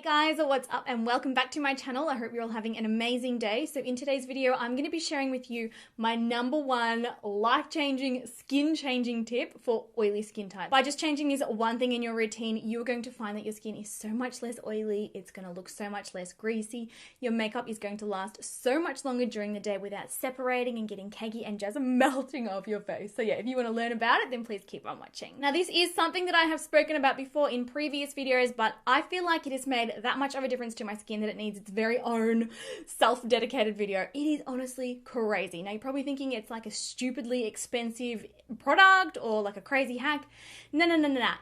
Guys, what's up and welcome back to my channel. I hope you're all having an amazing day. So in today's video, I'm going to be sharing with you my number one life-changing, skin-changing tip for oily skin types. By just changing this one thing in your routine, you're going to find that your skin is so much less oily, it's going to look so much less greasy, your makeup is going to last so much longer during the day without separating and getting cakey and just melting off your face. So yeah, if you want to learn about it, then please keep on watching. Now this is something that I have spoken about before in previous videos, but I feel like it has made that much of a difference to my skin that it needs its very own self-dedicated video. It is honestly crazy. Now you're probably thinking it's like a stupidly expensive product or like a crazy hack. No.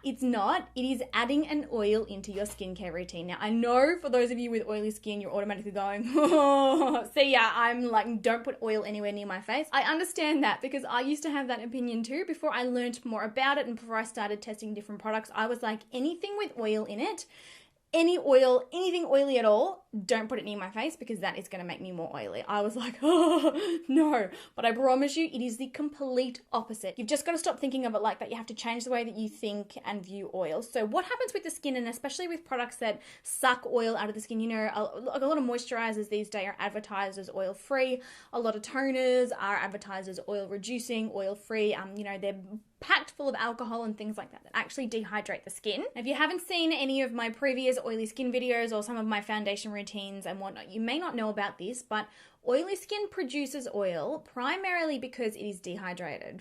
It's not. It is adding an oil into your skincare routine. Now I know for those of you with oily skin, you're automatically going, oh. So yeah, I'm like, don't put oil anywhere near my face. I understand that because I used to have that opinion too. Before I learned more about it and before I started testing different products, I was like, anything with oil in it, any oil, anything oily at all, don't put it near my face because that is going to make me more oily. I was like, oh, no. But I promise you, it is the complete opposite. You've just got to stop thinking of it like that. You have to change the way that you think and view oil. So what happens with the skin, and especially with products that suck oil out of the skin, you know, a lot of moisturizers these days are advertised as oil-free. A lot of toners are advertised as oil-reducing, oil-free. You know, they're packed full of alcohol and things like that that actually dehydrate the skin. If you haven't seen any of my previous oily skin videos or some of my foundation routines and whatnot, you may not know about this, but oily skin produces oil primarily because it is dehydrated.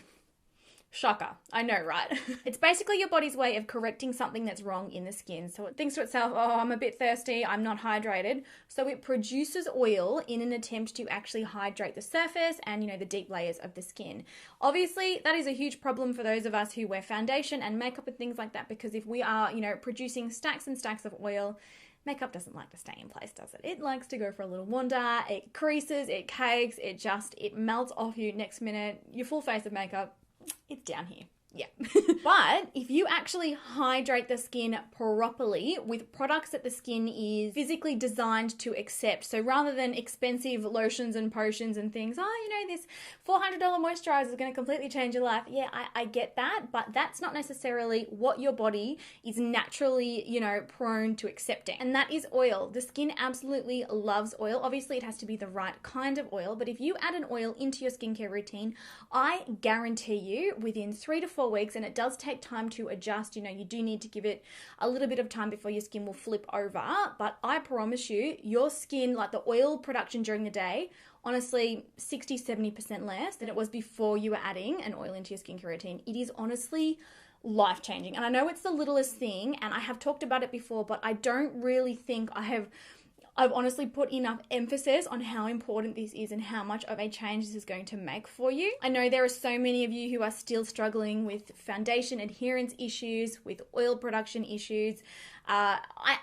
Shocker. I know, right? It's basically your body's way of correcting something that's wrong in the skin. So it thinks to itself, oh, I'm a bit thirsty, I'm not hydrated. So it produces oil in an attempt to actually hydrate the surface and, you know, the deep layers of the skin. Obviously, that is a huge problem for those of us who wear foundation and makeup and things like that, because if we are, you know, producing stacks and stacks of oil, makeup doesn't like to stay in place, does it? It likes to go for a little wander, it creases, it cakes, it melts off you next minute, your full face of makeup, it's down here. Yeah. But if you actually hydrate the skin properly with products that the skin is physically designed to accept, so rather than expensive lotions and potions and things, oh, you know, this $400 moisturizer is going to completely change your life. Yeah, I get that, but that's not necessarily what your body is naturally, you know, prone to accepting. And that is oil. The skin absolutely loves oil. Obviously, it has to be the right kind of oil, but if you add an oil into your skincare routine, I guarantee you within 3 to 4 weeks, and it does take time to adjust, you know, you do need to give it a little bit of time before your skin will flip over, but I promise you, your skin, like the oil production during the day, honestly 60-70% less than it was before you were adding an oil into your skincare routine. It is honestly life-changing, and I know it's the littlest thing, and I have talked about it before, but I don't really think I've honestly put enough emphasis on how important this is and how much of a change this is going to make for you. I know there are so many of you who are still struggling with foundation adherence issues, with oil production issues. I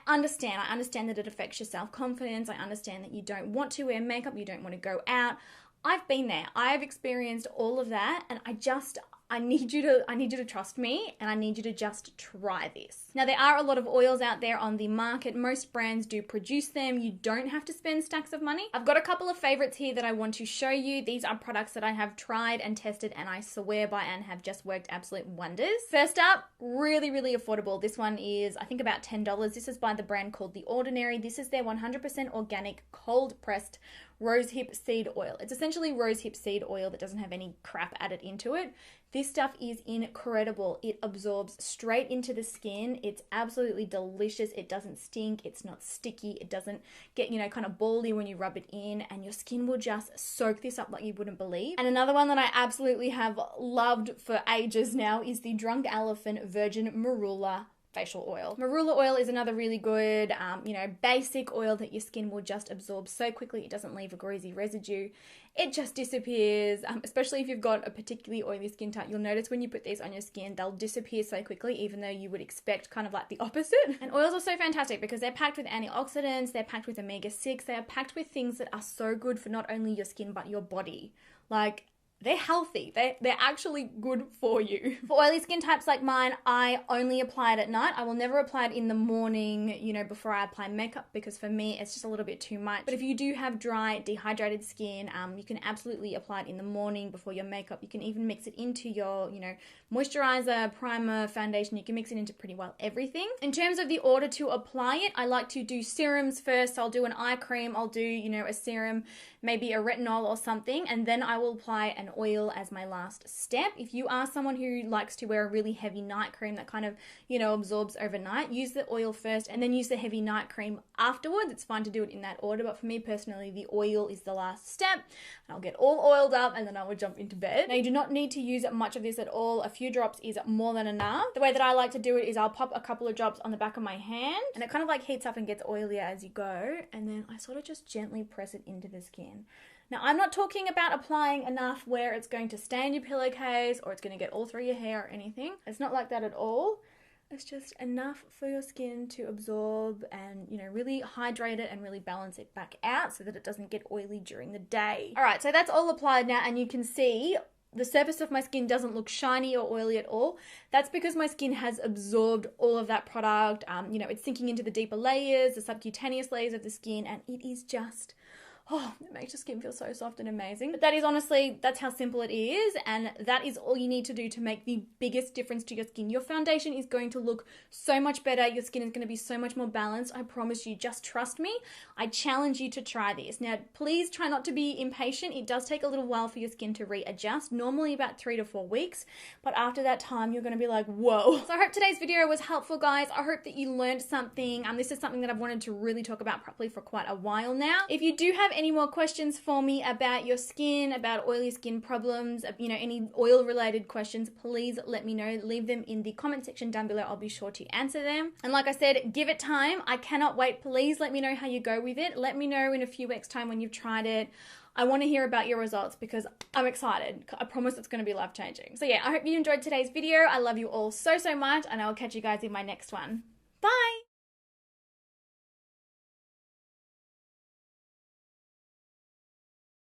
understand that it affects your self-confidence. I understand that you don't want to wear makeup, you don't want to go out. I've been there. I've experienced all of that, and I need you to trust me, and I need you to just try this. Now, there are a lot of oils out there on the market. Most brands do produce them. You don't have to spend stacks of money. I've got a couple of favorites here that I want to show you. These are products that I have tried and tested and I swear by and have just worked absolute wonders. First up, really, really affordable. This one is, I think, about $10. This is by the brand called The Ordinary. This is their 100% organic, cold-pressed rosehip seed oil. It's essentially rosehip seed oil that doesn't have any crap added into it. This stuff is incredible. It absorbs straight into the skin. It's absolutely delicious. It doesn't stink. It's not sticky. It doesn't get, you know, kind of bally when you rub it in, and your skin will just soak this up like you wouldn't believe. And another one that I absolutely have loved for ages now is the Drunk Elephant Virgin Marula facial oil. Marula oil is another really good, you know, basic oil that your skin will just absorb so quickly. It doesn't leave a greasy residue. It just disappears, especially if you've got a particularly oily skin type. You'll notice when you put these on your skin, they'll disappear so quickly, even though you would expect kind of like the opposite. And oils are so fantastic because they're packed with antioxidants, they're packed with omega-6, they are packed with things that are so good for not only your skin, but your body. Like, they're healthy. They're actually good for you. For oily skin types like mine, I only apply it at night. I will never apply it in the morning, you know, before I apply makeup, because for me, it's just a little bit too much. But if you do have dry, dehydrated skin, you can absolutely apply it in the morning before your makeup. You can even mix it into your, you know, moisturizer, primer, foundation. You can mix it into pretty well everything. In terms of the order to apply it, I like to do serums first. I'll do an eye cream, I'll do, you know, a serum, maybe a retinol or something, and then I will apply an oil as my last step. If you are someone who likes to wear a really heavy night cream that kind of, you know, absorbs overnight, use the oil first and then use the heavy night cream afterwards. It's fine to do it in that order, but for me personally, the oil is the last step. And I'll get all oiled up and then I will jump into bed. Now, you do not need to use much of this at all. A few drops is more than enough. The way that I like to do it is I'll pop a couple of drops on the back of my hand, and it kind of like heats up and gets oilier as you go, and then I sort of just gently press it into the skin. Now, I'm not talking about applying enough where it's going to stain your pillowcase or it's going to get all through your hair or anything. It's not like that at all. It's just enough for your skin to absorb and, you know, really hydrate it and really balance it back out so that it doesn't get oily during the day. All right, so that's all applied now, and you can see the surface of my skin doesn't look shiny or oily at all. That's because my skin has absorbed all of that product. You know, it's sinking into the deeper layers, the subcutaneous layers of the skin, and it is just, oh, it makes your skin feel so soft and amazing. But that is honestly, that's how simple it is, and that is all you need to do to make the biggest difference to your skin. Your foundation is going to look so much better. Your skin is going to be so much more balanced. I promise you, just trust me. I challenge you to try this. Now, please try not to be impatient. It does take a little while for your skin to readjust, normally about 3 to 4 weeks, but after that time, you're going to be like, whoa. So I hope today's video was helpful, guys. I hope that you learned something. This is something that I've wanted to really talk about properly for quite a while now. If you do have any more questions for me about your skin, about oily skin problems, you know, any oil related questions, please let me know. Leave them in the comment section down below. I'll be sure to answer them. And like I said, give it time. I cannot wait. Please let me know how you go with it. Let me know in a few weeks' time when you've tried it. I want to hear about your results because I'm excited. I promise it's going to be life-changing. So yeah, I hope you enjoyed today's video. I love you all so, so much, and I'll catch you guys in my next one. Bye!